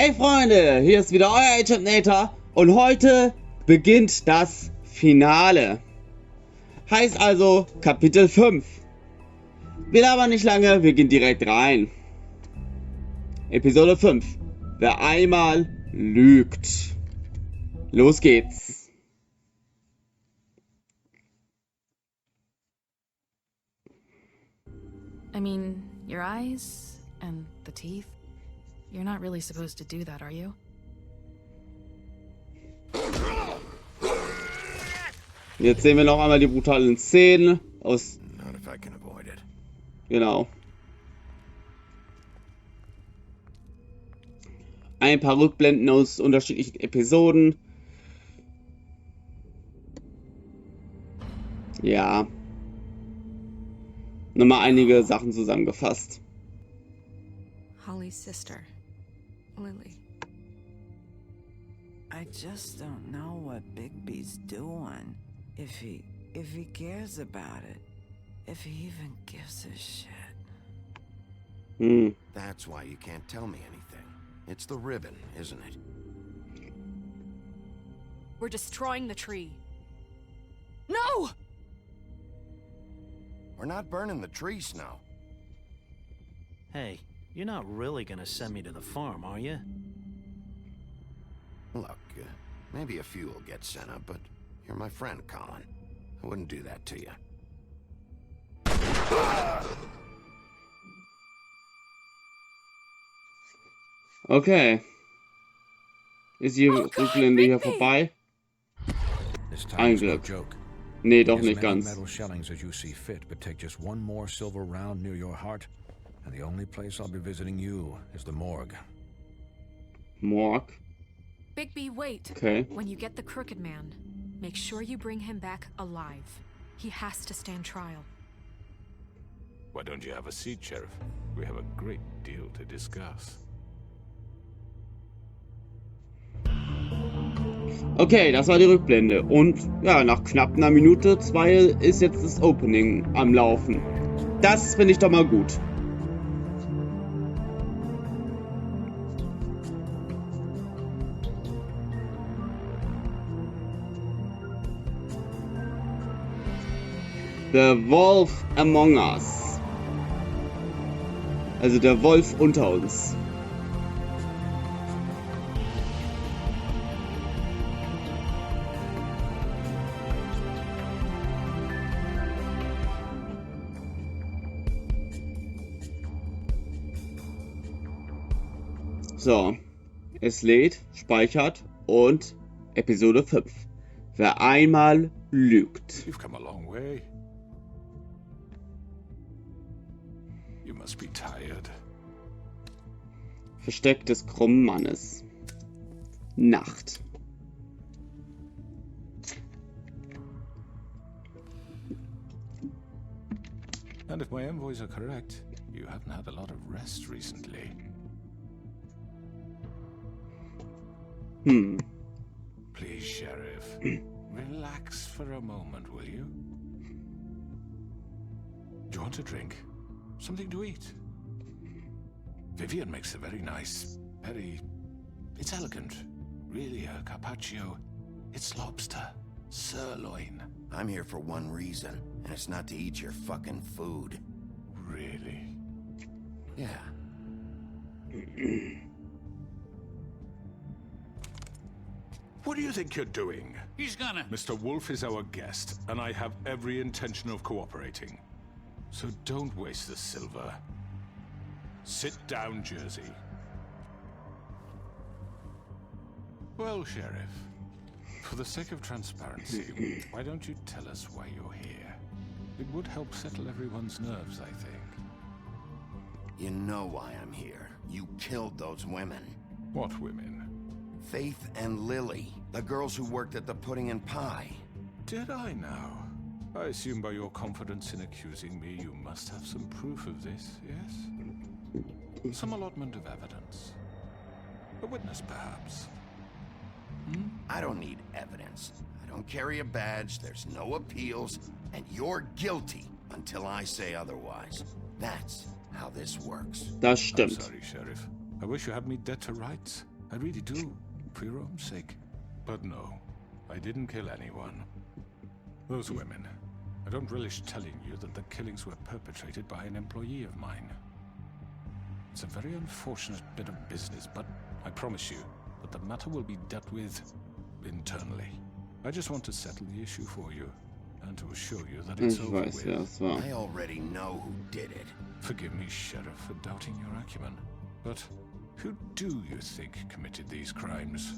Hey Freunde, hier ist wieder euer Agent und heute beginnt das Finale. Heißt also Kapitel 5. Will aber nicht lange, wir gehen direkt rein. Episode 5. Wer einmal lügt. Los geht's. I mean, your eyes and the teeth. You're not really supposed to do that, are you? Jetzt sehen wir noch einmal die brutalen Szenen aus... Genau. Ein paar Rückblenden aus unterschiedlichen Episoden. Ja. Nochmal einige Sachen zusammengefasst. Holly's sister, Lily. I just don't know what Bigby's doing. If he cares about it. If he even gives a shit. That's why you can't tell me anything. It's the ribbon, isn't it? We're destroying the tree. No! We're not burning the tree, Snow. Hey, you're not really gonna send me to the farm, are you? Look, maybe a few will get sent up, but you're my friend, Colin. I wouldn't do that to you. Okay. Ist die Rückblende hier vorbei? Ein Glück. Nee, doch nicht ganz. Metal shellings as you see fit, but take just one more silver round near your heart, and the only place I'll be visiting you is the morgue. Morgue? Bigby, wait. Okay. When you get the Crooked Man, make sure you bring him back alive. He has to stand trial. Why don't you have a seat, Sheriff? We have a great deal to discuss. Okay, das war die Rückblende. Und ja, nach knapp einer Minute, 2 ist jetzt das Opening am Laufen. Das finde ich doch mal gut. The Wolf Among Us. Also der Wolf unter uns. So, es lädt, speichert und Episode 5. Wer einmal lügt. You've come a long way. You must be tired. Versteck des krummen Mannes. Nacht. And if my envoys are correct, you haven't had a lot of rest recently. Please, Sheriff, relax for a moment, will you? Do you want a drink? Something to eat? Vivian makes a very nice, it's elegant. Really a carpaccio. It's lobster. Sirloin. I'm here for one reason, and it's not to eat your fucking food. Really? Yeah. What do you think you're doing? He's gonna... Mr. Wolf is our guest, and I have every intention of cooperating. So don't waste the silver. Sit down, Jersey. Well, Sheriff, for the sake of transparency, why don't you tell us why you're here? It would help settle everyone's nerves, I think. You know why I'm here. You killed those women. What women? Faith and Lily, the girls who worked at the Pudding and Pie. Did I now? I assume by your confidence in accusing me, you must have some proof of this, yes? Some allotment of evidence. A witness, perhaps. I don't need evidence. I don't carry a badge, there's no appeals, and you're guilty until I say otherwise. That's how this works. Das I'm stimmt. sorry, Sheriff. I wish you had me dead to rights. I really do, for your own sake. But no, I didn't kill anyone. Those women. I don't relish telling you that the killings were perpetrated by an employee of mine. It's a very unfortunate bit of business, but I promise you that the matter will be dealt with internally. I just want to settle the issue for you, and to assure you that it's over with. I already know who did it. Forgive me, Sheriff, for doubting your acumen, but who do you think committed these crimes?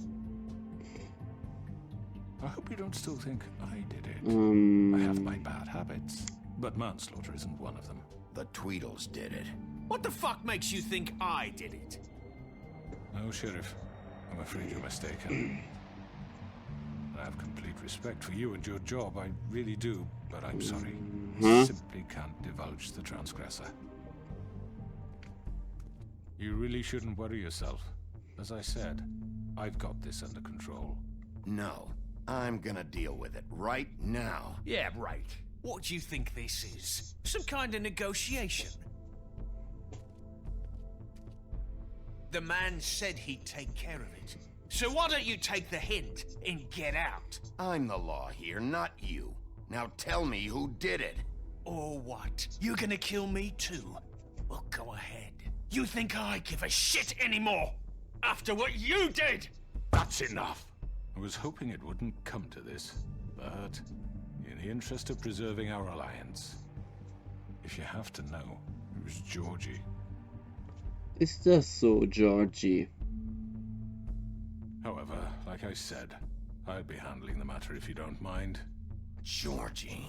I hope you don't still think I did it. I have my bad habits, but manslaughter isn't one of them. The Tweedles did it. What the fuck makes you think I did it? No, Sheriff. I'm afraid you're mistaken. I have complete respect for you and your job, I really do, but I'm sorry. Simply can't divulge the transgressor. You really shouldn't worry yourself. As I said, I've got this under control. No, I'm gonna deal with it right now. Yeah, right. What do you think this is? Some kind of negotiation? The man said he'd take care of it. So why don't you take the hint and get out? I'm the law here, not you. Now tell me who did it. Or what? You gonna kill me too? Well, go ahead. You think I give a shit anymore? After what you did? That's enough. I was hoping it wouldn't come to this, but in the interest of preserving our alliance, if you have to know, it was Georgie. Ist das so, Georgie? However, like I said, I'd be handling the matter if you don't mind. Georgie.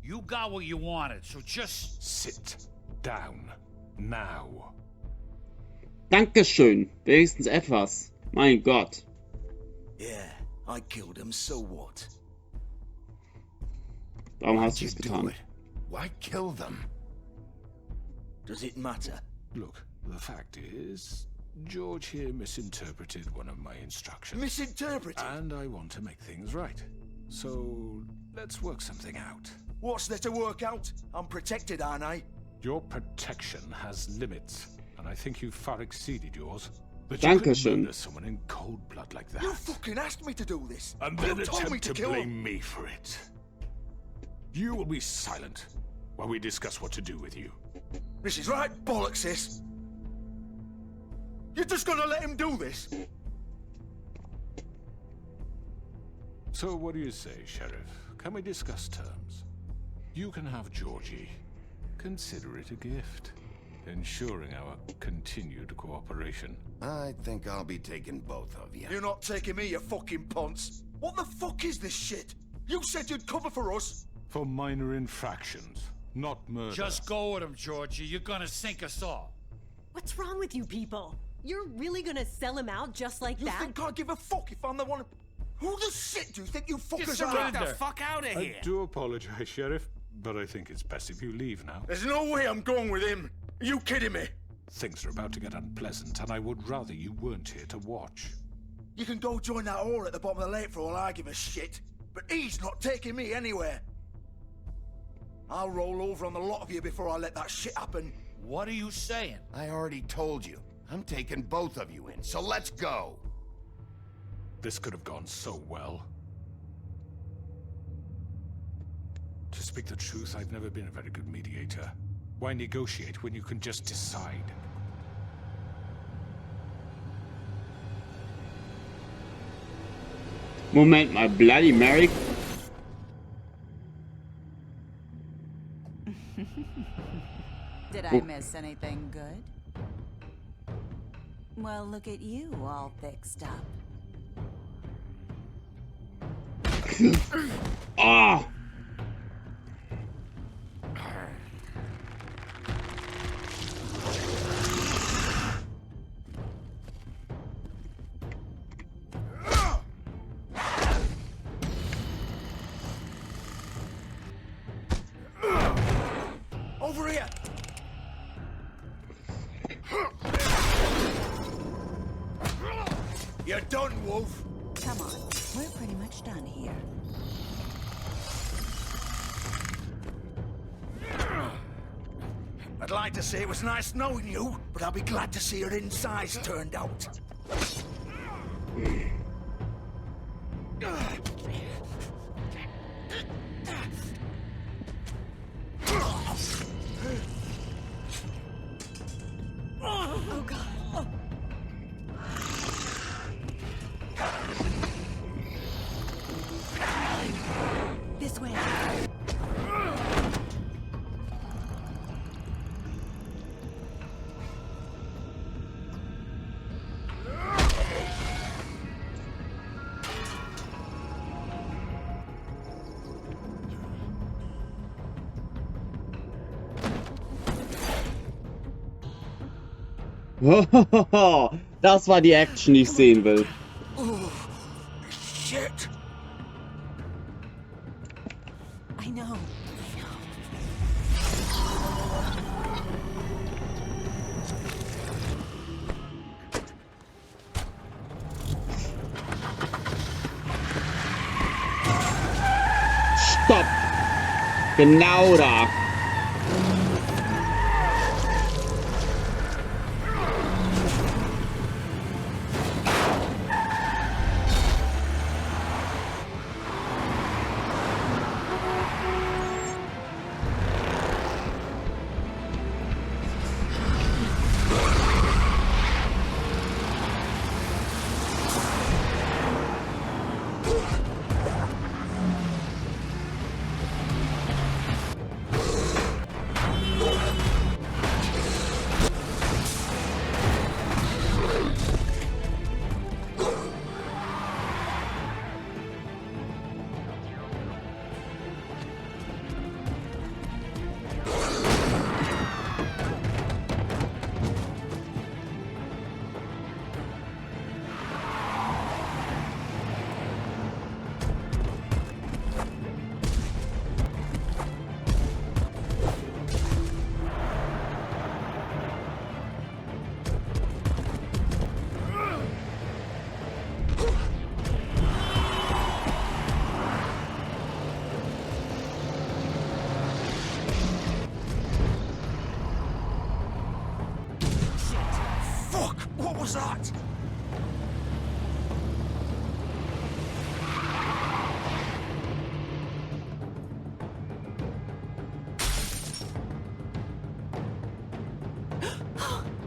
You got what you wanted, so just sit down now. Dankeschön. Wenigstens etwas. Mein Gott. Yeah, I killed him, so what? Warum hast du Why'd es you do getan? it? Why kill them? Does it matter? Look, the fact is, George here misinterpreted one of my instructions. Misinterpreted? And I want to make things right. So, let's work something out. What's there to work out? I'm protected, aren't I? Your protection has limits, and I think you've far exceeded yours. But you could Dankeschön. murder someone in cold blood like that. You fucking asked me to do this. And You then told me attempt to to kill blame him. me for it. You will be silent while we discuss what to do with you. This is right bollocks, sis. You're just gonna let him do this? So what do you say, Sheriff? Can we discuss terms? You can have Georgie. Consider it a gift, ensuring our continued cooperation. I think I'll be taking both of you. You're not taking me, you fucking ponce. What the fuck is this shit? You said you'd cover for us. For minor infractions, not murder. just go with him, Georgie. You're gonna sink us all. What's wrong with you people? You're really gonna sell him out just like You that? think I give a fuck if I'm the one? Who the shit do you think you fuckers are? Get the fuck out of here. I do apologize, Sheriff, but I think it's best if you leave now. There's no way I'm going with him. Are you kidding me? Things are about to get unpleasant, and I would rather you weren't here to watch. You can go join that whore at the bottom of the lake for all I give a shit. But he's not taking me anywhere. I'll roll over on the lot of you before I let that shit happen. What are you saying? I already told you. I'm taking both of you in, so let's go. This could have gone so well. To speak the truth, I've never been a very good mediator. Why negotiate when you can just decide? Moment mal, Bloody Mary. Did I miss anything good? Well, look at you, all fixed up. Ah! Over here! You're done, Wolf. Come on, we're pretty much done here. I'd like to say it was nice knowing you, but I'll be glad to see your insides turned out. Das war die Action, die ich sehen will. Oh, shit. I know. Stopp! Genau da! What was that?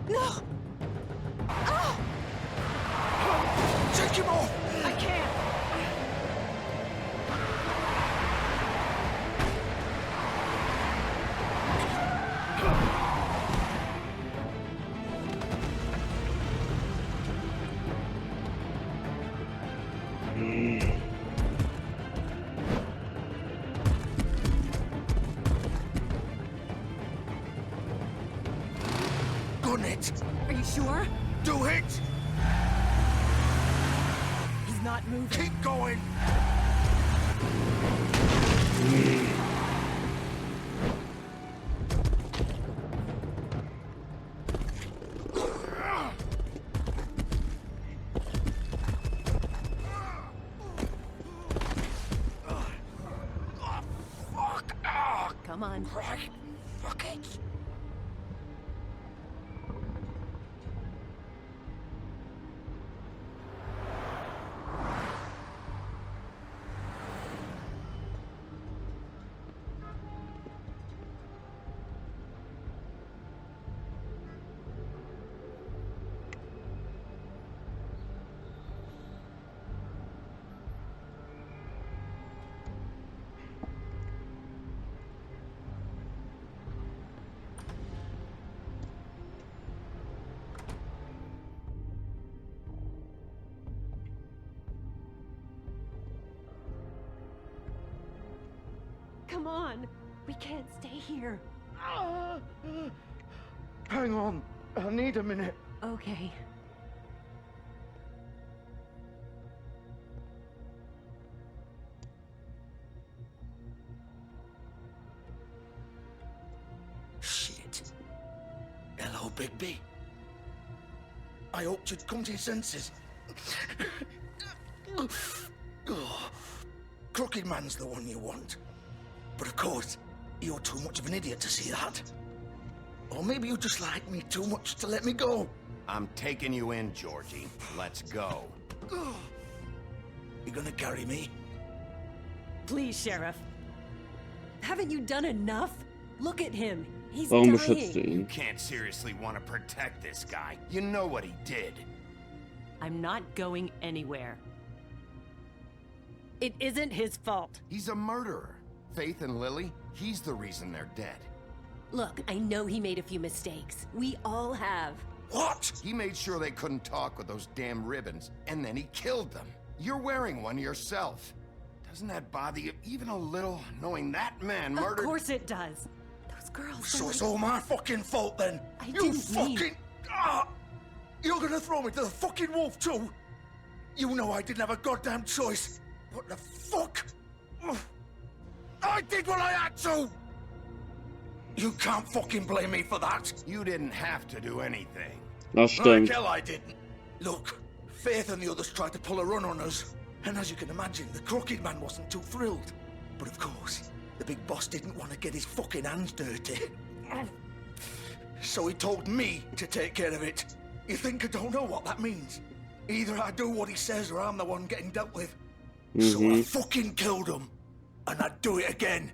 No! Take him off! I can't! Gun it! Are you sure? Do it! He's not moving. Keep going! Come on. Right. Fuck it. Come on. We can't stay here. Hang on. I need a minute. Okay. Shit. Hello, Bigby. I hoped you'd come to your senses. Crooked Man's the one you want. But of course, you're too much of an idiot to see that. Or maybe you just like me too much to let me go. I'm taking you in, Georgie. Let's go. You gonna carry me? Please, Sheriff. Haven't you done enough? Look at him. He's Warum beschützt du dying. You ihn? can't seriously want to protect this guy. You know what he did. I'm not going anywhere. It isn't his fault. He's a murderer. Faith and Lily, he's the reason they're dead. Look, I know he made a few mistakes. We all have. What? He made sure they couldn't talk with those damn ribbons, and then he killed them. You're wearing one yourself. Doesn't that bother you even a little, knowing that man murdered— Of course it does. Those girls. So it's all my fucking fault then. I You didn't fucking. mean- You're gonna throw me to the fucking wolf too? You know I didn't have a goddamn choice. What the fuck? I did what I had to! You can't fucking blame me for that. You didn't have to do anything. Das stimmt. Like hell I didn't. Look, Faith and the others tried to pull a run on us. And as you can imagine, the Crooked Man wasn't too thrilled. But of course, the big boss didn't want to get his fucking hands dirty. So he told me to take care of it. You think I don't know what that means? Either I do what he says or I'm the one getting dealt with. So I fucking killed him. And I'd do it again.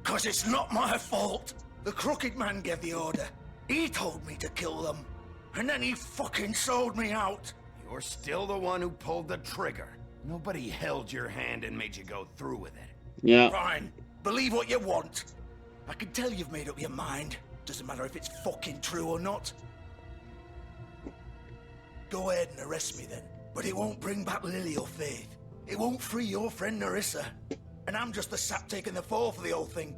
'Cause it's not my fault. The Crooked Man gave the order. He told me to kill them. And then he fucking sold me out. You're still the one who pulled the trigger. Nobody held your hand and made you go through with it. Yeah. Fine. Believe what you want. I can tell you've made up your mind. Doesn't matter if it's fucking true or not. Go ahead and arrest me then. But it won't bring back Lily or Faith. It won't free your friend Nerissa. And I'm just the sap taking the fall for the whole thing.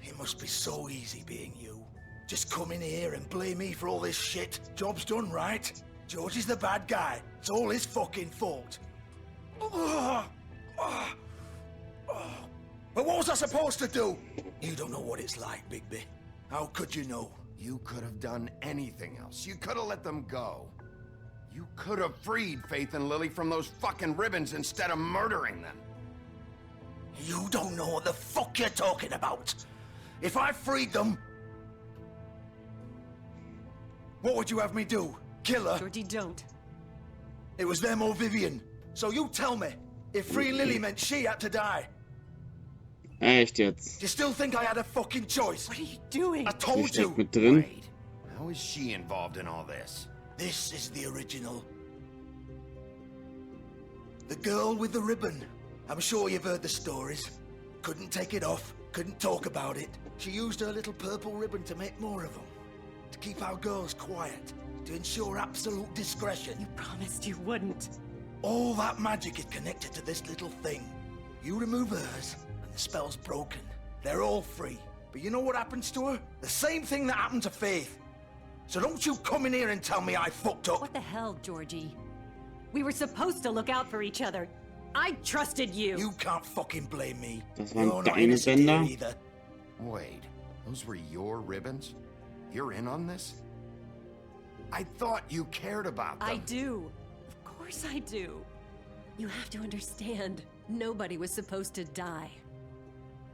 It must be so easy being you. Just come in here and blame me for all this shit. Job's done, right? George is the bad guy. It's all his fucking fault. But what was I supposed to do? You don't know what it's like, Bigby. How could you know? You could have done anything else. You could have let them go. You could have freed Faith and Lily from those fucking ribbons instead of murdering them. You don't know what the fuck you're talking about. If I freed them... What would you have me do? Kill her? Georgie, don't. It was them or Vivian. So you tell me, if freeing Lily meant she had to die. Echt jetzt? Do you still think I had a fucking choice? What are you doing? I Sie told you. steckt mit drin. Wait, how is she involved in all this? This is the original. The girl with the ribbon. I'm sure you've heard the stories. Couldn't take it off, couldn't talk about it. She used her little purple ribbon to make more of them. To keep our girls quiet. To ensure absolute discretion. You promised you wouldn't. All that magic is connected to this little thing. You remove hers, and the spell's broken. They're all free. But you know what happens to her? The same thing that happened to Faith. So don't you come in here and tell me I fucked up. What the hell, Georgie? We were supposed to look out for each other. I trusted you. You can't fucking blame me. Das You're waren not deine innocent here Bänder. either. Wait, those were your ribbons? You're in on this? I thought you cared about them. I do. Of course I do. You have to understand, nobody was supposed to die.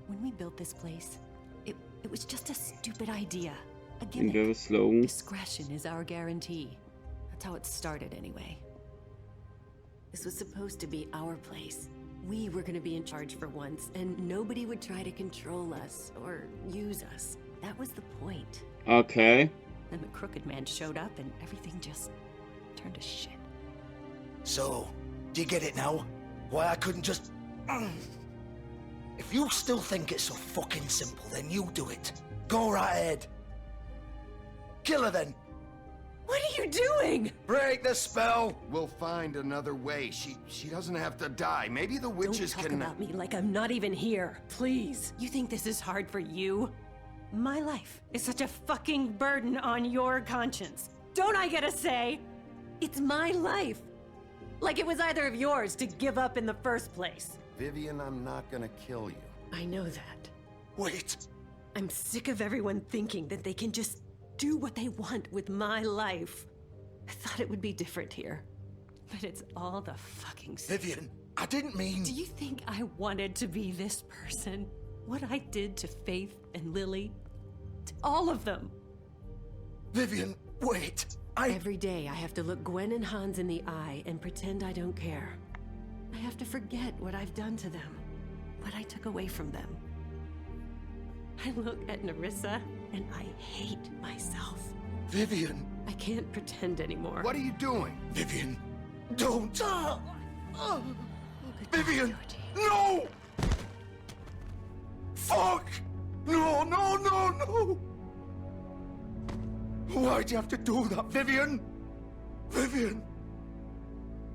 When we built this place, it was just a stupid idea. A In der gimmick. Slogan. Discretion is our guarantee. That's how it started anyway. This was supposed to be our place. We were gonna be in charge for once, and nobody would try to control us or use us. That was the point. Okay. Then the Crooked Man showed up and everything just turned to shit. So, do you get it now? Why I couldn't just... If you still think it's so fucking simple, then you do it. Go right ahead. Kill her then. What are you doing? Break the spell. We'll find another way. She doesn't have to die. Maybe the witches Don't talk can... about me like I'm not even here. Please. You think this is hard for you? My life is such a fucking burden on your conscience. Don't I get a say? It's my life. Like it was either of yours to give up in the first place. Vivian, I'm not gonna kill you. I know that. Wait. I'm sick of everyone thinking that they can just do what they want with my life. I thought it would be different here. But it's all the fucking same. Vivian, I didn't mean... Do you think I wanted to be this person? What I did to Faith and Lily? To all of them? Vivian, wait. Every day I have to look Gwen and Hans in the eye and pretend I don't care. I have to forget what I've done to them. What I took away from them. I look at Nerissa and I hate myself. Vivian. I can't pretend anymore. What are you doing? Vivian, don't. Vivian, Georgie. no! Fuck! No, no, no, no! Why'd you have to do that, Vivian? Vivian!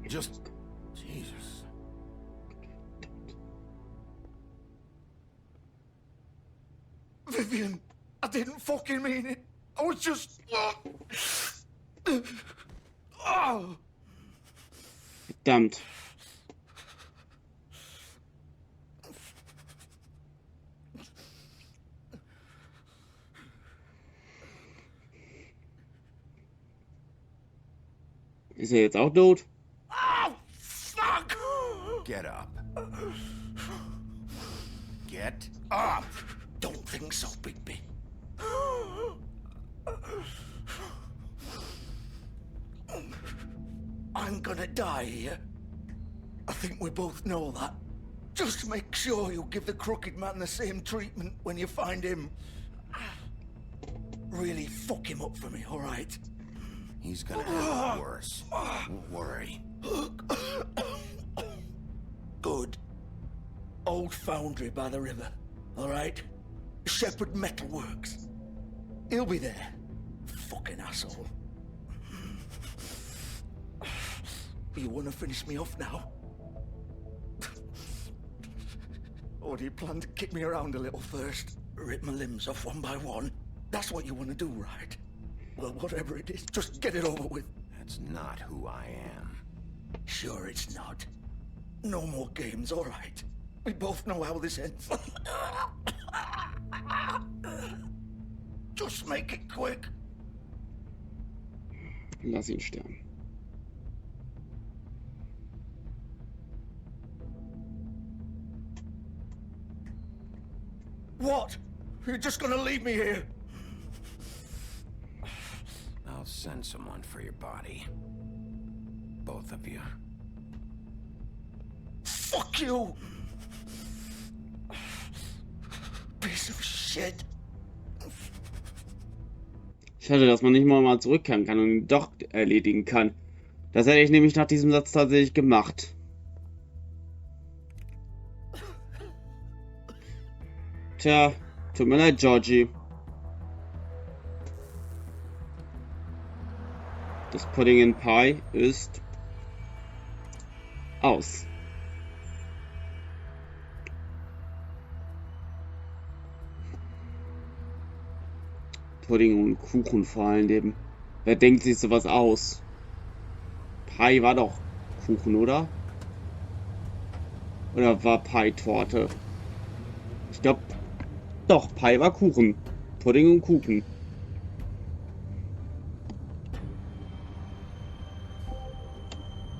Just... Jesus. Vivian, I didn't fucking mean it. I was just... Oh. Verdammt. Ist er jetzt auch tot? Oh, fuck! Get up. Get up! Don't think so, Bigby. I'm gonna die here. I think we both know that. Just make sure you give the crooked man the same treatment when you find him. Really fuck him up for me, all right? He's gonna have it worse. Don't worry. Good. Old foundry by the river, all right? Shepherd Metalworks. He'll be there. Fucking asshole. You wanna finish me off now? Or do you plan to kick me around a little first? Rip my limbs off one by one? That's what you wanna do, right? Well, whatever it is, just get it over with. That's not who I am. Sure it's not. No more games, all right? We both know how this ends. Just make it quick. Lass ihn sterben. What? You're just gonna leave me here? I'll send someone for your body. Both of you. Fuck you! Piece of shit. Schade, dass man nicht mal zurückkehren kann und ihn doch erledigen kann. Das hätte ich nämlich nach diesem Satz tatsächlich gemacht. Tja, tut mir leid, Georgie. Das Pudding in Pie ist aus. Pudding und Kuchen vor allem. Wer denkt sich sowas aus? Pie war doch Kuchen, oder? Oder war Pie Torte? Ich glaube, doch, Pie war Kuchen. Pudding und Kuchen.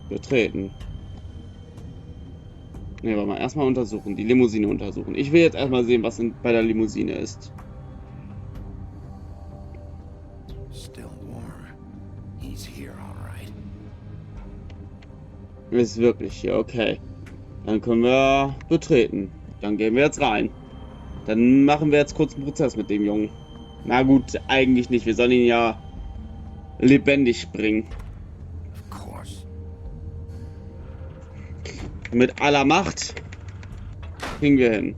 Betreten. Ne, warte mal, erstmal untersuchen. Die Limousine untersuchen. Ich will jetzt erstmal sehen, was bei der Limousine ist. Still warm. He's here, all right. Ist wirklich hier, okay. Dann können wir betreten. Dann gehen wir jetzt rein. Dann machen wir jetzt kurz einen Prozess mit dem Jungen. Na gut, eigentlich nicht. Wir sollen ihn ja lebendig bringen. Mit aller Macht kriegen wir hin.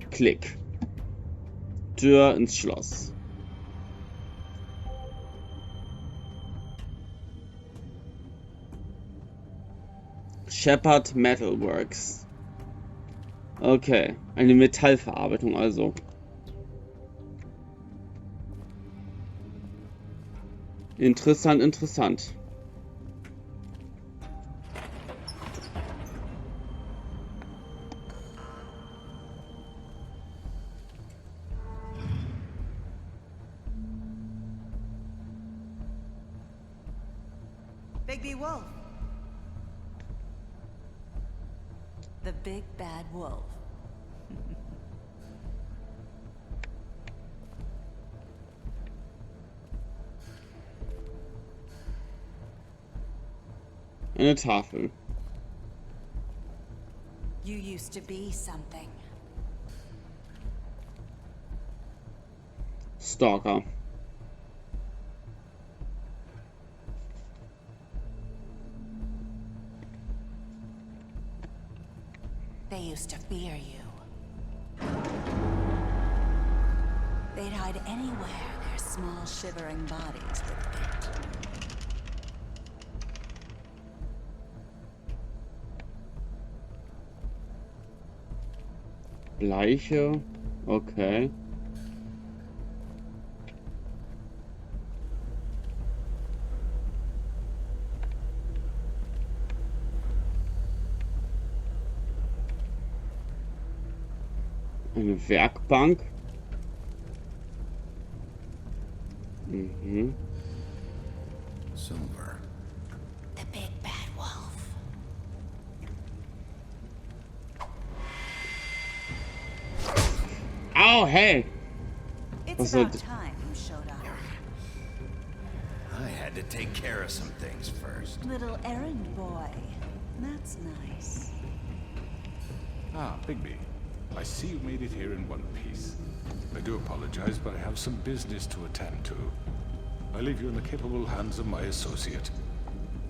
Klick. Tür ins Schloss. Shepherd Metalworks. Okay, eine Metallverarbeitung also. Interessant, interessant. Bigby Wolf. The big bad wolf. Eine Tafel. You used to be something. Stalker. They used to fear you. They'd hide anywhere their small shivering bodies would fit. Gleiche. Okay. Eine Werkbank. Mhm. Silver. The big bad wolf. Oh, hey! It's Was about soll- time you showed up. I had to take care of some things first. Little errand boy. That's nice. Ah, Bigby. I see you made it here in one piece. I do apologize, but I have some business to attend to. I leave you in the capable hands of my associate.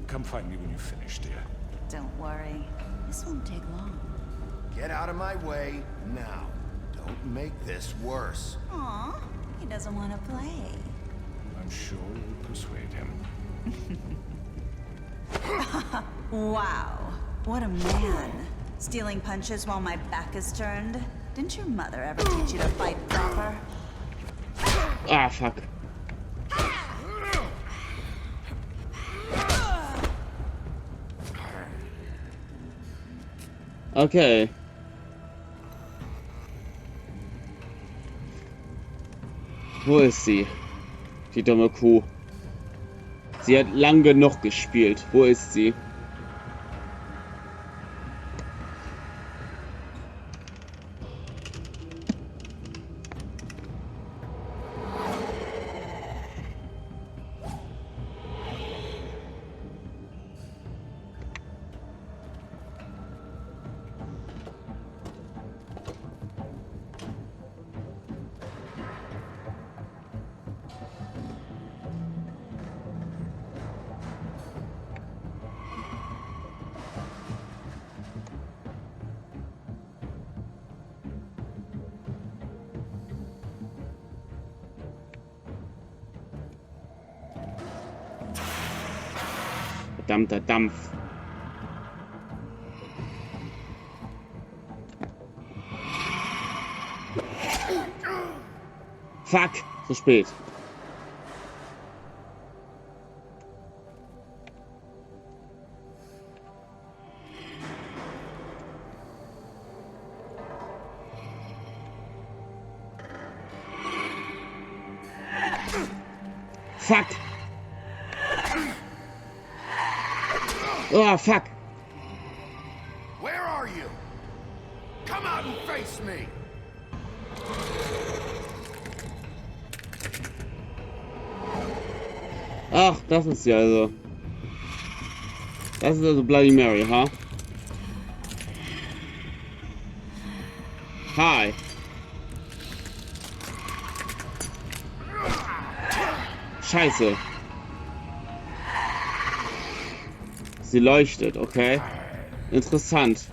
Come find me when you've finished, dear. Don't worry. This won't take long. Get out of my way now. Don't make this worse. Aw, he doesn't want to play. I'm sure you'll persuade him. Wow, what a man. Stealing punches while my back is turned? Didn't your mother ever teach you to fight proper? Ah, fuck. Okay. Wo ist sie? Die dumme Kuh. Sie hat lang genug gespielt. Wo ist sie? Verdammter Dampf. Fuck, zu spät. Fuck. Oh, fuck. Where are you? Come out and face me. Ach, das ist ja also. Das ist also Bloody Mary, ha? Hi. Scheiße. Sie leuchtet, okay. Interessant.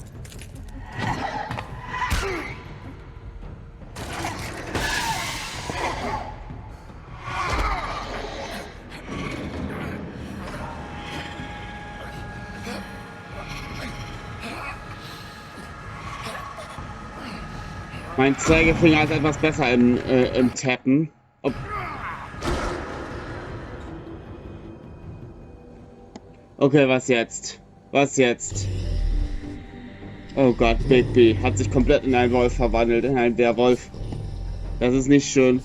Mein Zeigefinger ist etwas besser im Tappen. Okay, was jetzt? Was jetzt? Oh Gott, Bigby hat sich komplett in einen Wolf verwandelt, in einen Werwolf. Das ist nicht schön.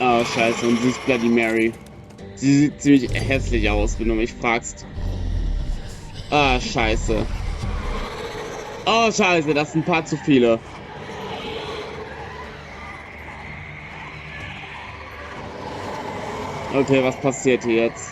Oh, scheiße, und sie ist Bloody Mary. Sie sieht ziemlich hässlich aus, wenn du mich fragst. Ah, scheiße. Oh, scheiße, das sind ein paar zu viele. Okay, was passiert hier jetzt?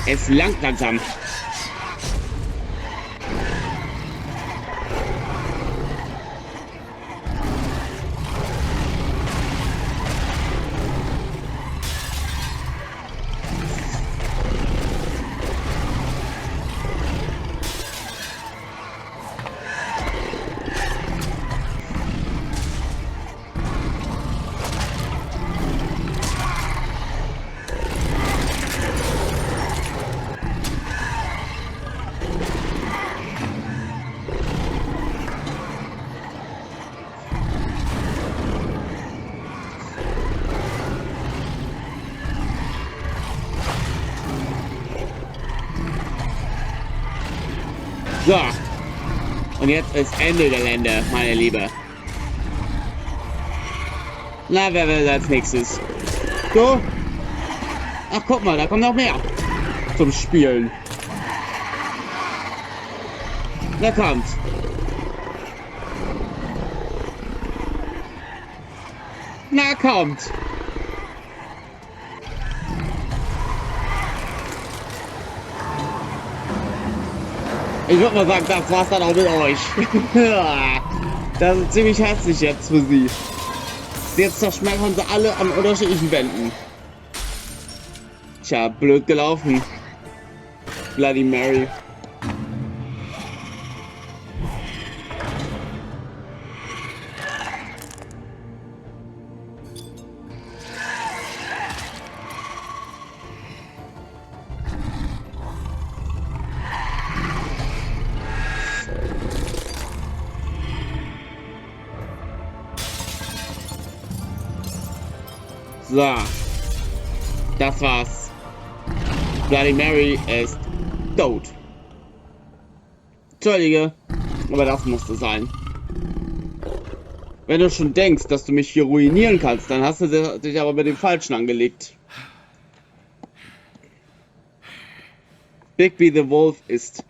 Es langt langsam. So. Und jetzt ist Ende Gelände, meine Liebe. Na, wer will als nächstes? So. Ach, guck mal, da kommt noch mehr. Zum Spielen. Wer kommt? Na, kommt. Ich würde mal sagen, das war's dann auch mit euch. Das ist ziemlich herzlich jetzt für sie. Jetzt zerschmettern sie alle an unterschiedlichen Wänden. Tja, blöd gelaufen. Bloody Mary. So, das war's. Bloody Mary ist tot. Entschuldige, aber das musste sein. Wenn du schon denkst, dass du mich hier ruinieren kannst, dann hast du dich aber mit dem Falschen angelegt. Bigby the Wolf ist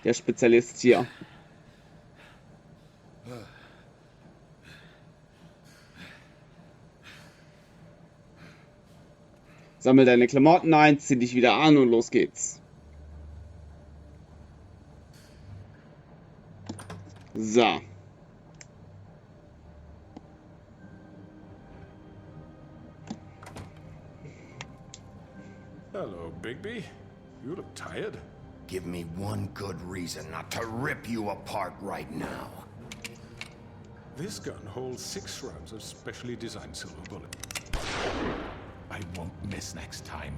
der Spezialist hier. Sammel deine Klamotten ein, zieh dich wieder an und los geht's. So. Hello, Bigby. You look tired. Give me one good reason not to rip you apart right now. This gun holds 6 rounds of specially designed silver bullets. I won't miss next time.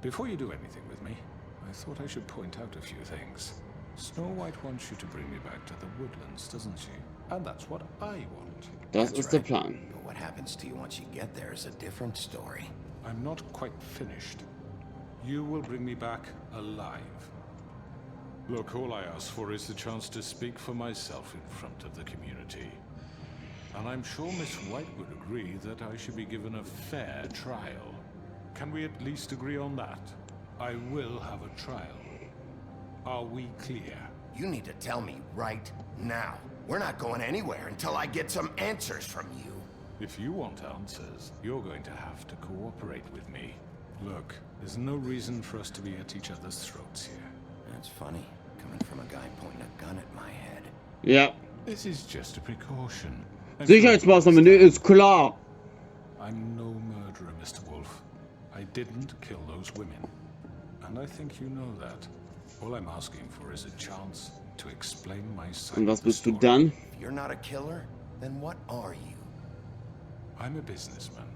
Before you do anything with me, I thought I should point out a few things. Snow White wants you to bring me back to the woodlands, doesn't she? And that's what I want. Das ist der Plan. But what happens to you once you get there is a different story. I'm not quite finished. You will bring me back alive. Look, all I ask for is the chance to speak for myself in front of the community. And I'm sure Miss White would agree that I should be given a fair trial. Can we at least agree on that? I will have a trial. Are we clear? You need to tell me right now. We're not going anywhere until I get some answers from you. If you want answers, you're going to have to cooperate with me. Look, there's no reason for us to be at each other's throats here. That's funny, coming from a guy pointing a gun at my head. Ja. This is just a precaution. Sicherheitsmaßnahme, ne, ist klar. I'm no murderer, Mr. Wolf. I didn't kill those women. And I think you know that. All I'm asking for is a chance to explain my side. Und was bist du dann? If you're not a killer, then what are you? I'm a businessman,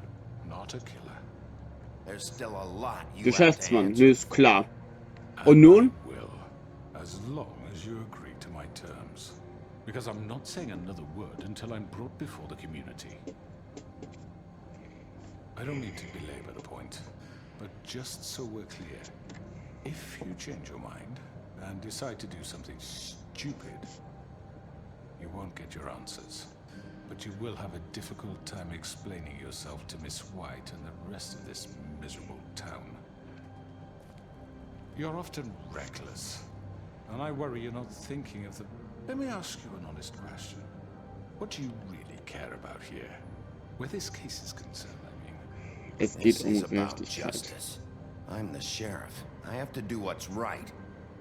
not a killer. There's still a lot you Geschäftsmann, have ne, ist klar. Und nun? I will, as long as you agree to my terms. Because I'm not saying another word until I'm brought before the community. I don't need to belabor the point, but just so we're clear, if you change your mind and decide to do something stupid, you won't get your answers. But you will have a difficult time explaining yourself to Miss White and the rest of this miserable town. You're often reckless, and I worry you're not thinking of the... Let me ask you an honest question. What do you really care about here? Where this case is concerned, I mean. Es geht um Gerechtigkeit. I'm the sheriff. I have to do what's right.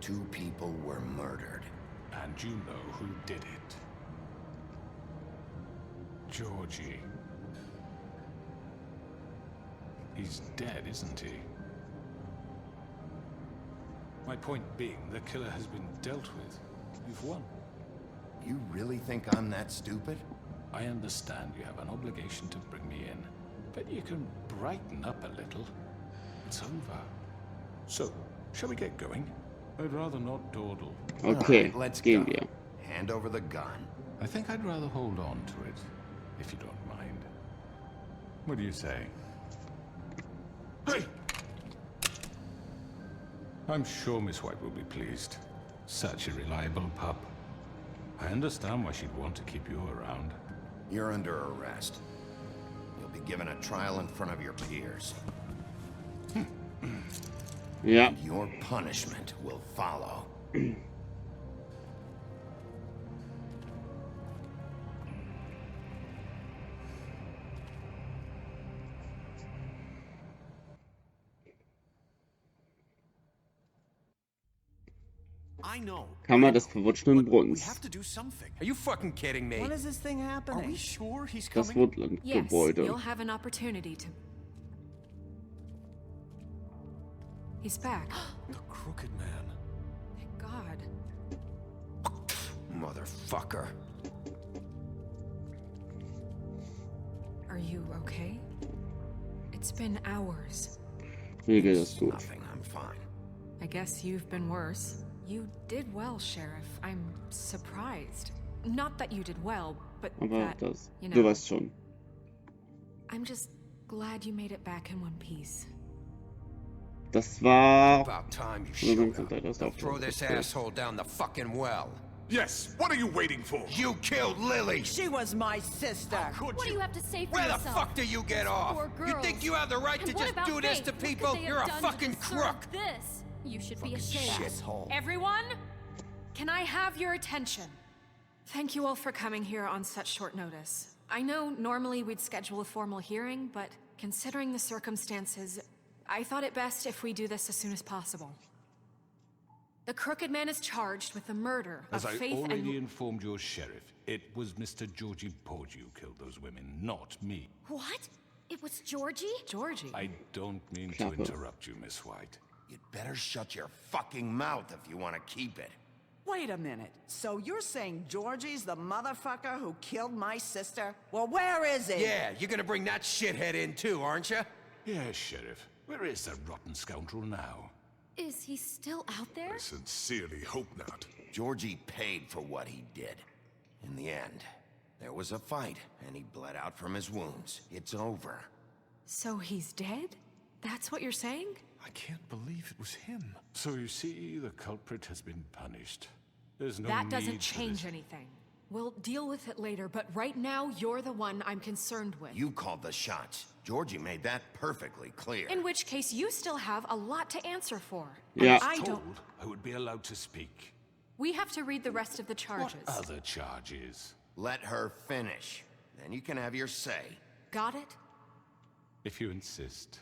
2 people were murdered. And you know who did it. Georgie. He's dead, isn't he? My point being, the killer has been dealt with. You've won. You really think I'm that stupid? I understand you have an obligation to bring me in, but you can brighten up a little. It's over. So, shall we get going? I'd rather not dawdle. Okay, right, let's gehen go. wir. Hand over the gun. I think I'd rather hold on to it, if you don't mind. What do you say? Hey! I'm sure Miss White will be pleased. Such a reliable pup. I understand why she'd want to keep you around. You're under arrest. You'll be given a trial in front of your peers. Ja. And your punishment will follow. I know. Kammer des verwunschenen We Brunnens. have to do something. Are you fucking kidding me? When is this thing Are happening? we sure he's Das coming? Yes, Woodland-Gebäude. you'll have an opportunity to... He's back. The Crooked Man. Thank God. Motherfucker. Are you okay? It's been hours. Mir geht es gut. Nothing, I'm fine. I guess you've been worse. You did well, Sheriff. I'm surprised. Not that you did well, but Aber that, das, you du know, weißt schon. I'm just glad you made it back in one piece. Das war... About time you Oder showed wenn es up. Now throw this asshole down the fucking well. Yes, what are you waiting for? You killed Lily! She was my sister. What do you have to say for Where the yourself? fuck do you get off? Poor You girls. think you have the right And to what just about do this Faith? to What could people? they have You're a done to fucking deserve crook! This? You should be ashamed. Shithole. Everyone, can I have your attention? Thank you all for coming here on such short notice. I know normally we'd schedule a formal hearing, but considering the circumstances, I thought it best if we do this as soon as possible. The Crooked Man is charged with the murder As of I Faith already and... informed your sheriff, it was Mr. Georgie Porgy who killed those women, not me. What? It was Georgie? Georgie? I don't mean to interrupt you, Miss White. You'd better shut your fucking mouth if you want to keep it. Wait a minute. So you're saying Georgie's the motherfucker who killed my sister? Well, where is he? Yeah, you're gonna bring that shithead in too, aren't you? Yes, Sheriff. Where is that rotten scoundrel now? Is he still out there? I sincerely hope not. Georgie paid for what he did. In the end, there was a fight, and he bled out from his wounds. It's over. So he's dead? That's what you're saying? I can't believe it was him. So you see, the culprit has been punished. There's no That need doesn't for change this. anything. We'll deal with it later, but right now, you're the one I'm concerned with. You called the shots. Georgie made that perfectly clear. In which case, you still have a lot to answer for. Yeah. And I don't... Told I would be allowed to speak. We have to read the rest of the charges. What other charges? Let her finish. Then you can have your say. Got it? If you insist.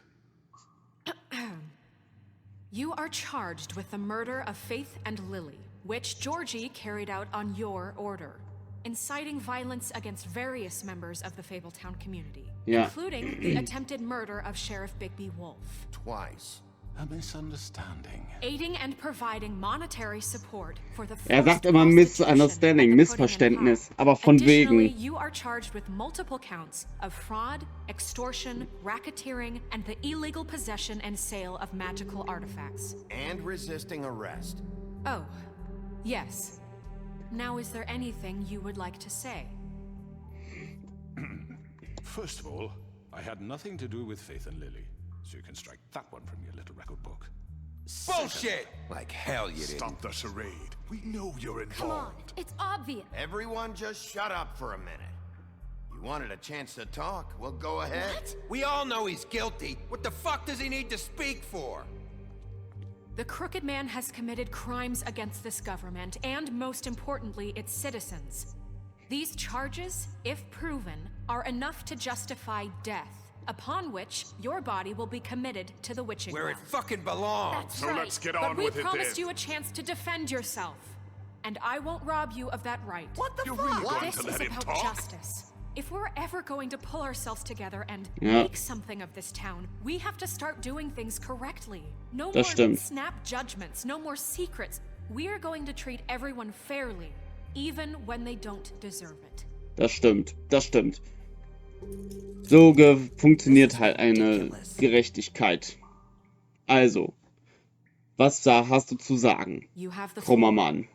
You are charged with the murder of Faith and Lily, which Georgie carried out on your order, inciting violence against various members of the Fabletown community, including the attempted murder of Sheriff Bigby Wolf. Twice. A misunderstanding. Aiding and providing monetary support for the sagt immer Misunderstanding, Missverständnis, aber von Additionally, wegen. you are charged with multiple counts of fraud, extortion, racketeering, and the illegal possession and sale of magical artifacts. And resisting arrest. Oh, yes. Now, is there anything you would like to say? First of all, I had nothing to do with Faith and Lily, so you can strike that one from your little record book. Bullshit! Like hell you didn't. Stop the charade. We know you're Come on, involved. it's obvious. Everyone just shut up for a minute. You wanted a chance to talk? Well, go ahead. What? We all know he's guilty. What the fuck does he need to speak for? The Crooked Man has committed crimes against this government and, most importantly, its citizens. These charges, if proven, are enough to justify death, upon which your body will be committed to the witching Where it well. fucking belongs. That's So right. let's get but on we with it promised then. you a chance to defend yourself. And I won't rob you of that right. What the You're fuck? really going This to is let him about talk? justice. If we're ever going to pull ourselves together and Ja. make something of this town, we have to start doing things correctly. No Das more stimmt. snap judgments, no more secrets. We are going to treat everyone fairly, even when they don't deserve it. Das stimmt, das stimmt. So funktioniert halt eine Gerechtigkeit. Also, was da hast du zu sagen, You have the krummer floor. Mann?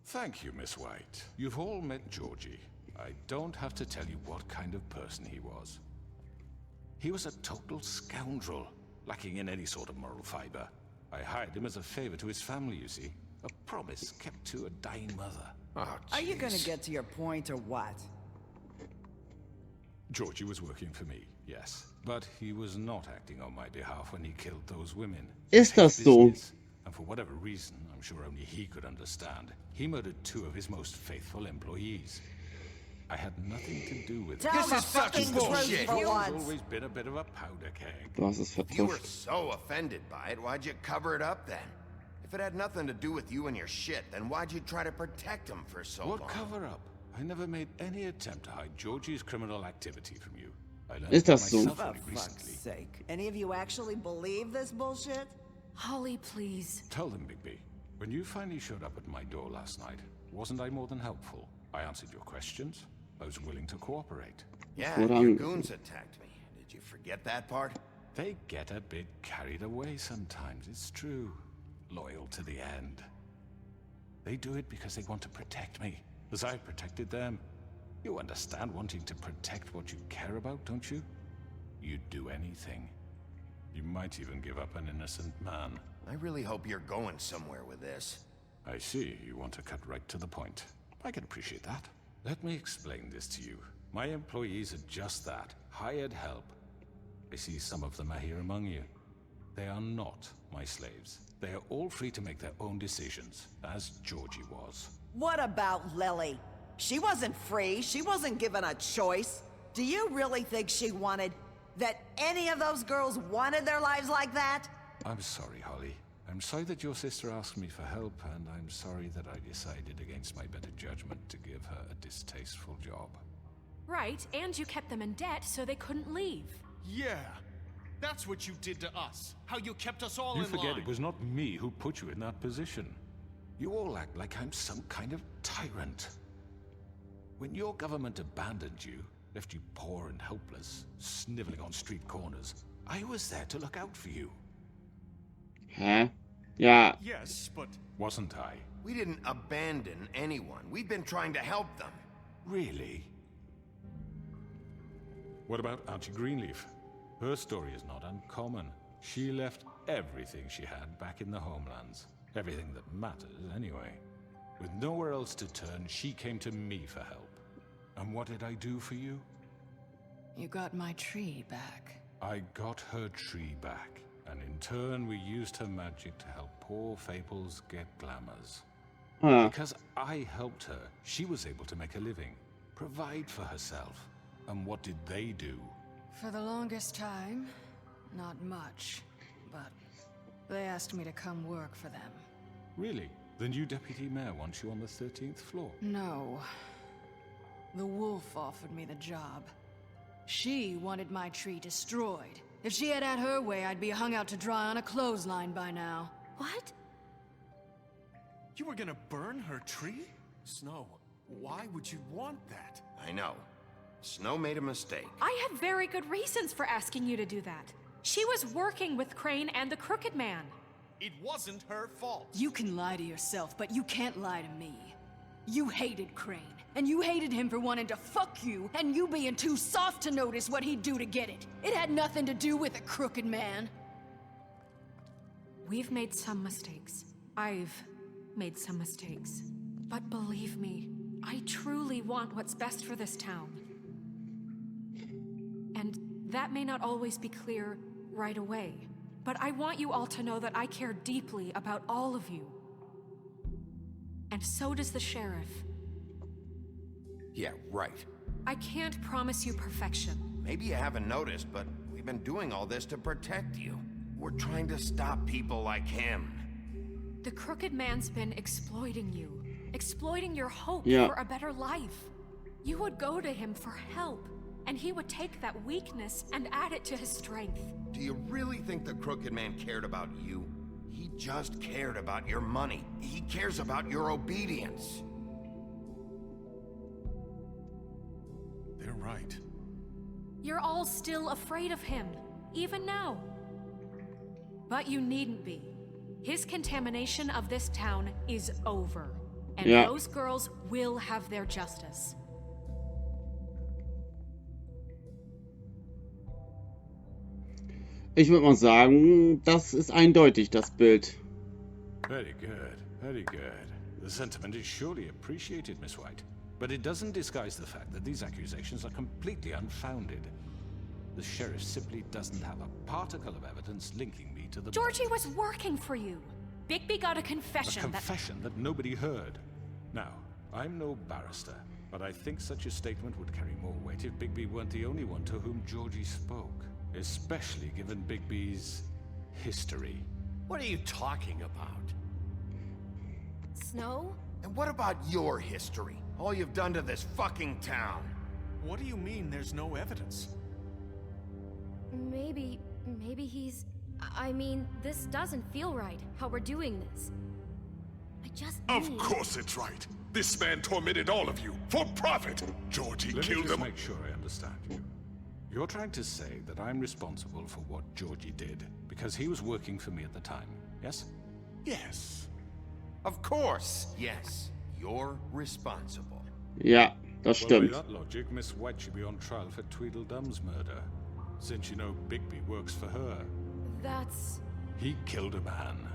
Thank you, Miss White. You've all met Georgie. I don't have to tell you what kind of person he was. He was a total scoundrel, lacking in any sort of moral fiber. I hired him as a favor to his family, you see. A promise kept to a dying mother. Oh, Are you gonna jeez. get to your point or what? Georgie was working for me, yes. But he was not acting on my behalf when he killed those women. Ist das so? Business. And for whatever reason, I'm sure only he could understand, he murdered 2 of his most faithful employees. I had nothing to do with it. Tell the fucking truth for Georgie's once. always been a bit of a powder keg. Du hast es If you were vertuscht. so offended by it, why'd you cover it up then? If it had nothing to do with you and your shit, then why'd you try to protect him for so What long? cover up? I never made any attempt to hide Georgie's criminal activity from you. I learned Ist that das so? myself For only fuck's recently. sake. Any of you actually believe this bullshit? Holly, please. Tell them, Bigby. When you finally showed up at my door last night, wasn't I more than helpful? I answered your questions. I was willing to cooperate. Yeah, Oder- your goons attacked me. Did you forget that part? They get a bit carried away sometimes, it's true. Loyal to the end. They do it because they want to protect me, as I protected them. You understand wanting to protect what you care about, don't you? You'd do anything. You might even give up an innocent man. I really hope you're going somewhere with this. I see, you want to cut right to the point. I can appreciate that. Let me explain this to you. My employees are just that, hired help. I see some of them are here among you. They are not my slaves. They are all free to make their own decisions, as Georgie was. What about Lily? She wasn't free. She wasn't given a choice. Do you really think she wanted... that any of those girls wanted their lives like that? I'm sorry, Holly. I'm sorry that your sister asked me for help, and I'm sorry that I decided against my better judgment to give her a distasteful job. Right, and you kept them in debt so they couldn't leave. Yeah. That's what you did to us. How you kept us all You in forget line. it was not me who put you in that position. You all act like I'm some kind of tyrant. When your government abandoned you, left you poor and helpless, sniveling on street corners, I was there to look out for you. Hä? Ja, Yes, but Wasn't I? We didn't abandon anyone. We've been trying to help them. Really? What about Auntie Greenleaf? Her story is not uncommon. She left everything she had back in the homelands. Everything that matters, anyway. With nowhere else to turn, she came to me for help. And what did I do for you? You got my tree back. I got her tree back, and in turn we used her magic to help poor Fables get glamours. Ah. Because I helped her, she was able to make a living, provide for herself. And what did they do? For the longest time, not much, but they asked me to come work for them. Really? The new deputy mayor wants you on the 13th floor? No. The wolf offered me the job. She wanted my tree destroyed. If she had her way, I'd be hung out to dry on a clothesline by now. What? you were gonna burn her tree? Snow, why would you want that? I know. Snow made a mistake. I had very good reasons for asking you to do that. She was working with Crane and the Crooked Man. It wasn't her fault. You can lie to yourself, but you can't lie to me. You hated Crane, and you hated him for wanting to fuck you, and you being too soft to notice what he'd do to get it. It had nothing to do with the Crooked Man. We've made some mistakes. I've made some mistakes. But believe me, I truly want what's best for this town. And that may not always be clear right away, but I want you all to know that I care deeply about all of you. And so does the sheriff. Yeah, right. I can't promise you perfection. Maybe you haven't noticed, but we've been doing all this to protect you. We're trying to stop people like him. The crooked man's been exploiting you. Exploiting your hope for a better life. You would go to him for help, and he would take that weakness and add it to his strength. Do you really think the crooked man cared about you? He just cared about your money. He cares about your obedience. They're right. You're all still afraid of him, even now. But you needn't be. His contamination of this town is over, and those girls will have their justice. Ich würde mal sagen, das ist eindeutig, das Bild. Very good, very good. The sentiment is surely appreciated, Miss White. But it doesn't disguise the fact that these accusations are completely unfounded. The sheriff simply doesn't have a particle of evidence linking me to the... Georgie was working for you. Bigby got a confession. A confession that nobody heard. Now, I'm no barrister, but I think such a statement would carry more weight if Bigby weren't the only one to whom Georgie spoke. Especially given Bigby's history. What are you talking about? Snow? And what about your history? All you've done to this fucking town. What do you mean there's no evidence? Maybe he's... I mean, this doesn't feel right, how we're doing this. I just need... Of course it's right. This man tormented all of you, for profit. Georgie Let killed me just him. make sure I understand you. You're trying to say that I'm responsible for what Georgie did, because he was working for me at the time, yes? Yes. Of course, yes. You're responsible. Ja, das Well, by stimmt. that logic, Miss White should be on trial for Tweedledum's murder, since you know Bigby works for her. That's... He killed a man.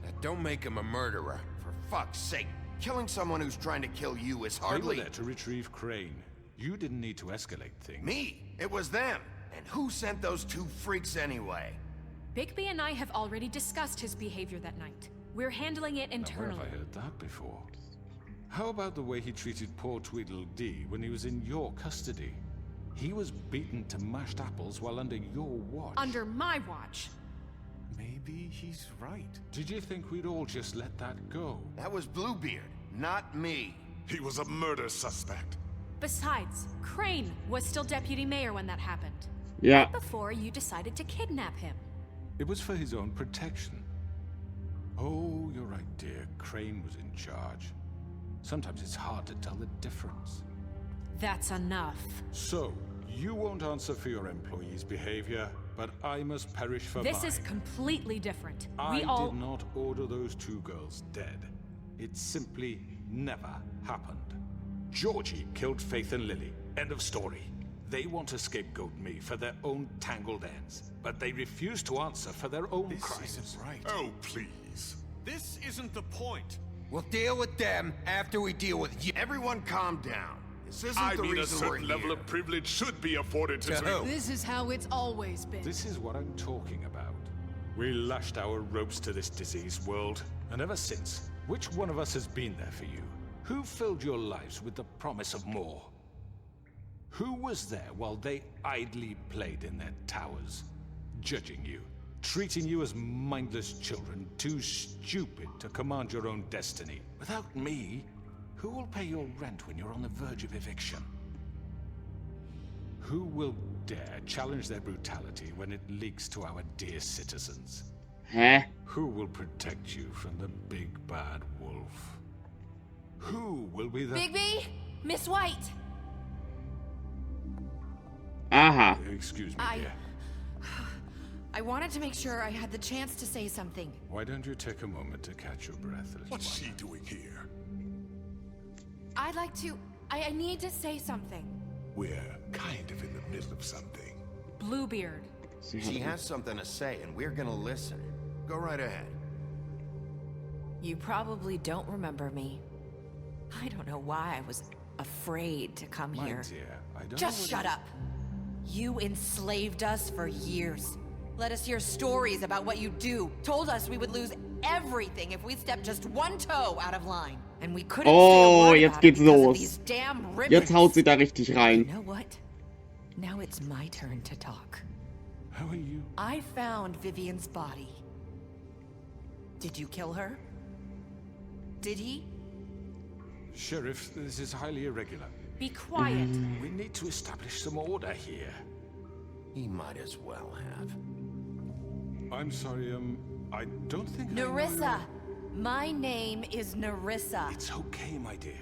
That don't make him a murderer, for fuck's sake. Killing someone who's trying to kill you is They hardly... were there to retrieve Crane. You didn't need to escalate things. Me? It was them. And who sent those two freaks anyway? Bigby and I have already discussed his behavior that night. We're handling it Now, where internally. have I heard that before? How about the way he treated poor Tweedledee when he was in your custody? He was beaten to mashed apples while under your watch. Under my watch. Maybe he's right. Did you think we'd all just let that go? That was Bluebeard, not me. He was a murder suspect. Besides, Crane was still deputy mayor when that happened. Ja. Right before you decided to kidnap him. It was for his own protection. Oh, you're right, dear. Crane was in charge. Sometimes it's hard to tell the difference. That's enough. So, you won't answer for your employees' behavior, but I must perish for This mine. is completely different. I We all... did not order those two girls dead. It simply never happened. Georgie killed Faith and Lily. End of story. They want to scapegoat me for their own tangled ends, but they refuse to answer for their own crimes. This isn't right. Oh, please. This isn't the point. We'll deal with them after we deal with you. Everyone calm down. This isn't I the mean, a reason we're certain level here. of privilege should be afforded to... To who? This is how it's always been. This is what I'm talking about. We lashed our ropes to this diseased world, and ever since, which one of us has been there for you? Who filled your lives with the promise of more? Who was there while they idly played in their towers, judging you, treating you as mindless children, too stupid to command your own destiny? Without me, who will pay your rent when you're on the verge of eviction? Who will dare challenge their brutality when it leaks to our dear citizens? Hä? Who will protect you from the big bad wolf? Who will be the... Bigby? Miss White! Aha. Excuse me, dear. I wanted to make sure I had the chance to say something. Why don't you take a moment to catch your breath, little What's one? she doing here? I'd like to... I need to say something. We're kind of in the middle of something. Bluebeard. She has something to say, and we're gonna listen. Go right ahead. You probably don't remember me. I don't know why I was afraid to come My here. dear, I don't Just know shut up. You enslaved us for years. Let us hear stories about what you do. Told us we would lose everything if we stepped just one toe out of line. And we couldn't say a Oh, word jetzt about geht's it because of los. these damn ribbons. Jetzt haut sie da richtig rein. You know what? Now it's my turn to talk. How are you? I found Vivian's body. Did you kill her? Did he? Sheriff, this is highly irregular. Be quiet. We need to establish some order here. He might as well have. I'm sorry, I don't think Nerissa! My name is Nerissa. It's okay, my dear.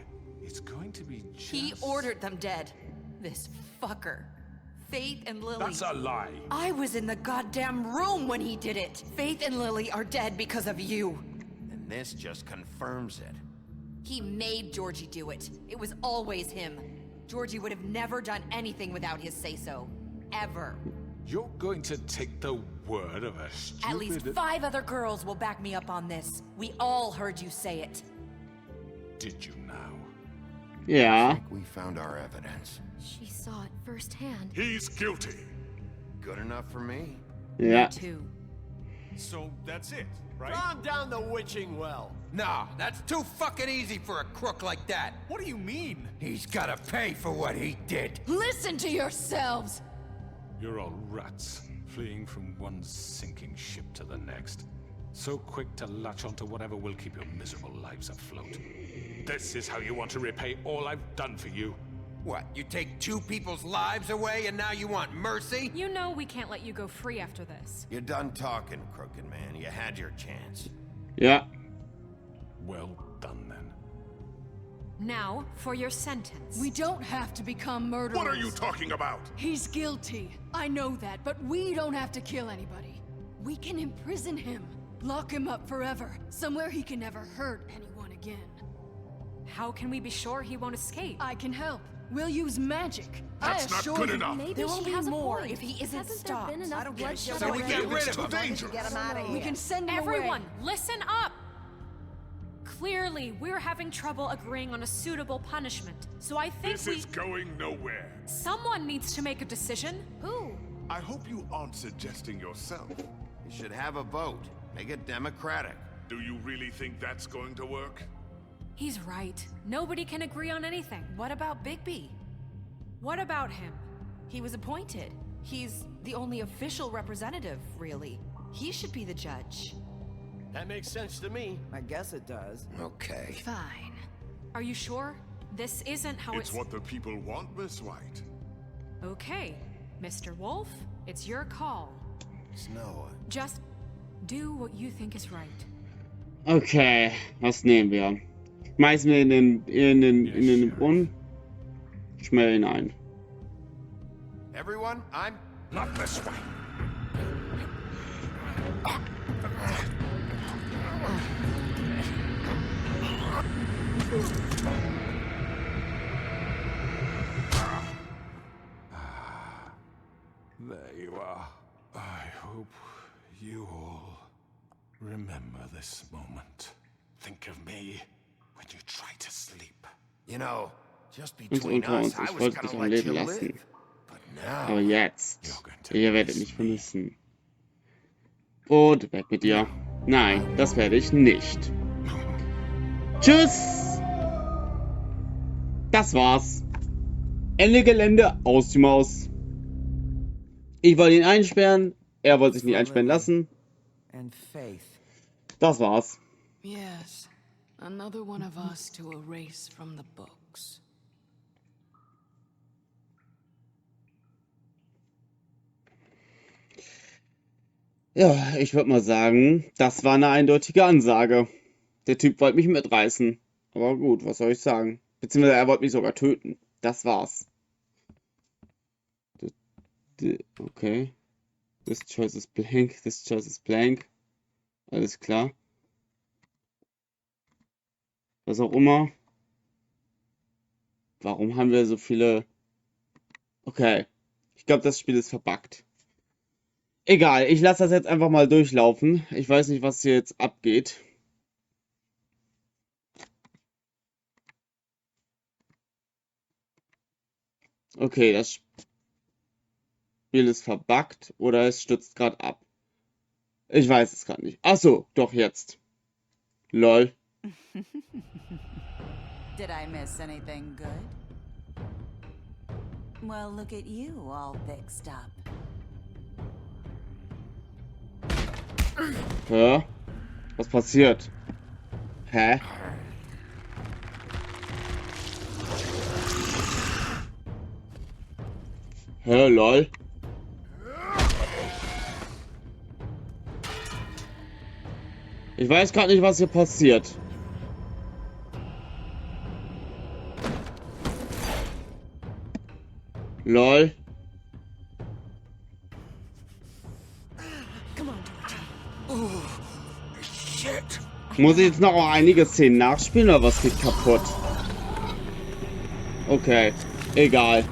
It's going to be just... He ordered them dead. This fucker. Faith and Lily... That's a lie. I was in the goddamn room when he did it. Faith and Lily are dead because of you. And this just confirms it. He made Georgie do it. It was always him. Georgie would have never done anything without his say-so. Ever. You're going to take the word of a stupid... At least 5 other girls will back me up on this. We all heard you say it. Did you now? Yeah. I think we found our evidence. She saw it firsthand. He's guilty. Good enough for me. Yeah. Me too. So that's it, right? Calm down the witching well. Nah, that's too fucking easy for a crook like that. What do you mean? He's gotta pay for what he did. Listen to yourselves! You're all rats, fleeing from one sinking ship to the next. So quick to latch onto whatever will keep your miserable lives afloat. This is how you want to repay all I've done for you. What, you take 2 people's lives away and now you want mercy? You know we can't let you go free after this. You're done talking, crooked man. You had your chance. Ja. Well done, then. Now, for your sentence. We don't have to become murderers. What are you talking about? He's guilty. I know that, but we don't have to kill anybody. We can imprison him. Lock him up forever. Somewhere he can never hurt anyone again. How can we be sure he won't escape? I can help. We'll use magic. That's not good enough. Maybe There will she be has a more point. if he isn't Hasn't stopped. there been enough I don't give a bloodshed shit. So we get rid of him. dangerous. Get him out of here. We can send him Everyone, away. listen up! Clearly, we're having trouble agreeing on a suitable punishment. So I think This is going nowhere. someone needs to make a decision. Who? I hope you aren't suggesting yourself. You should have a vote. Make it democratic. Do you really think that's going to work? He's right. Nobody can agree on anything. What about Bigby? What about him? He was appointed. He's the only official representative, really. He should be the judge. That makes sense to me. I guess it does. Okay. Fine. Are you sure? This isn't how It's what the people want, Miss White. Okay, Mr. Wolf, it's your call. Snow. Just do what you think is right. Okay, was nehmen wir? Schmeißen wir in den Brunnen. Schmeiß ihn ein. Everyone, I'm Not this way. There you are. I hope you all remember this moment. Think of me when you try to sleep. You know, just Uns between unter us, uns, I ich was wollte gonna dich am let you Leben lassen. live. But now, Aber jetzt, ihr werdet mich vermissen. Und weg mit dir. Nein, das werde ich nicht. Tschüss! Das war's. Ende Gelände, aus die Maus. Ich wollte ihn einsperren, er wollte sich nicht einsperren lassen. And Faith. Das war's. Yes. Another one of us to erase from the books. Ja, ich würde mal sagen, das war eine eindeutige Ansage. Der Typ wollte mich mitreißen. Aber gut, was soll ich sagen? Beziehungsweise er wollte mich sogar töten. Das war's. Okay. This choice is blank. This choice is blank. Alles klar. Was auch immer. Warum haben wir so viele... Okay. Ich glaube, das Spiel ist verbuggt. Egal, ich lasse das jetzt einfach mal durchlaufen. Ich weiß nicht, was hier jetzt abgeht. Okay, das Spiel ist verbuggt oder es stürzt gerade ab. Ich weiß es gerade nicht. Achso, doch jetzt. Lol. Did I miss anything good? Well, look at you, all fixed up. Ja? Was passiert? Hä? Hä, lol? Ich weiß gerade nicht, was hier passiert. Lol. Muss ich jetzt noch einige Szenen nachspielen oder was geht kaputt? Okay, egal.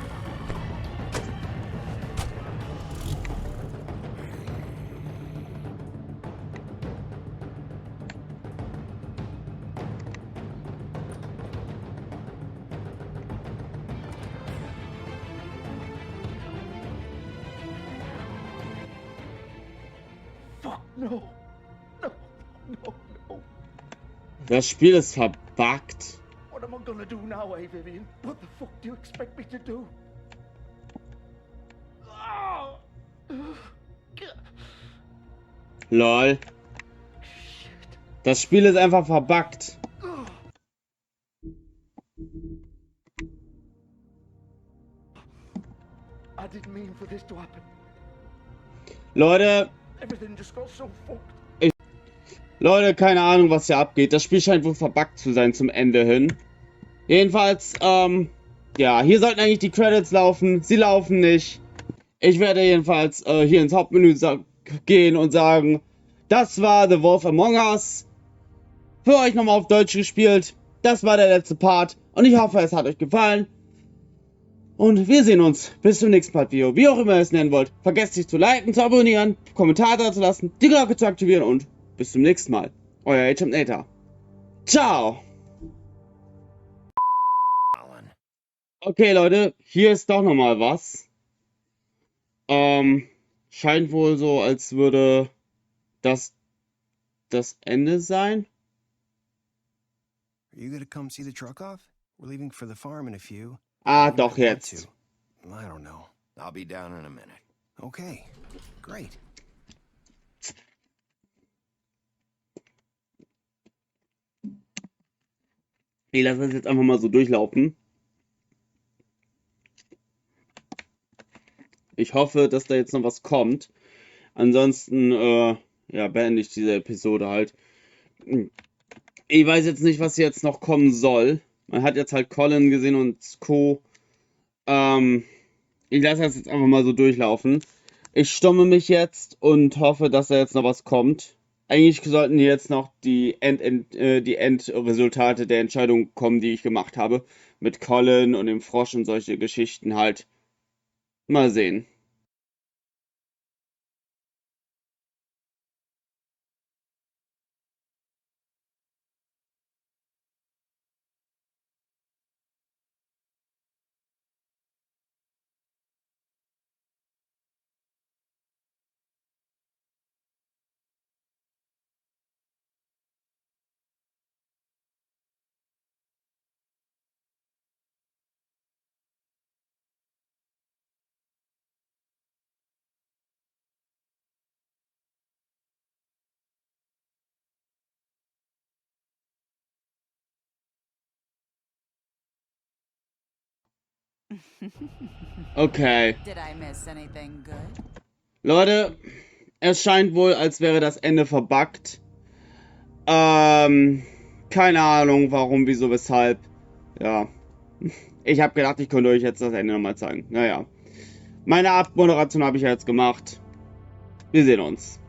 No. No. No. No. Das Spiel ist verbuggt. What am I gonna do now, eh, Vivian? What the fuck do you expect me to do? Lol. Das Spiel ist einfach verbuggt. I didn't mean for this to happen. Leute. Everything just got so fucked. Leute, keine Ahnung, was hier abgeht. Das Spiel scheint wohl verbuggt zu sein zum Ende hin. Jedenfalls, ja, hier sollten eigentlich die Credits laufen. Sie laufen nicht. Ich werde jedenfalls hier ins Hauptmenü gehen und sagen, das war The Wolf Among Us. Für euch nochmal auf Deutsch gespielt. Das war der letzte Part. Und ich hoffe, es hat euch gefallen. Und wir sehen uns bis zum nächsten Part-Video. Wie auch immer ihr es nennen wollt. Vergesst nicht zu liken, zu abonnieren, Kommentare da zu lassen, die Glocke zu aktivieren und bis zum nächsten Mal. Euer Agent. Ciao. Okay, Leute. Hier ist doch nochmal was. Scheint wohl so, als würde das Ende sein. Are you gonna come see the truck off? We're leaving for the farm in a few. Ah, doch jetzt. I don't know. I'll be down in a minute. Okay, great. Ich lasse das jetzt einfach mal so durchlaufen. Ich hoffe, dass da jetzt noch was kommt. Ansonsten, ja, beende ich diese Episode halt. Ich weiß jetzt nicht, was jetzt noch kommen soll. Man hat jetzt halt Colin gesehen und Co. Ich lasse das jetzt einfach mal so durchlaufen. Ich stumme mich jetzt und hoffe, dass da jetzt noch was kommt. Eigentlich sollten jetzt noch die Endresultate der Entscheidung kommen, die ich gemacht habe. Mit Colin und dem Frosch und solche Geschichten halt. Mal sehen. Okay. Did I miss anything good? Leute, es scheint wohl, als wäre das Ende verbuggt. Keine Ahnung, warum, wieso, weshalb. Ja. Ich habe gedacht, ich könnte euch jetzt das Ende nochmal zeigen. Naja. Meine Abmoderation habe ich ja jetzt gemacht. Wir sehen uns.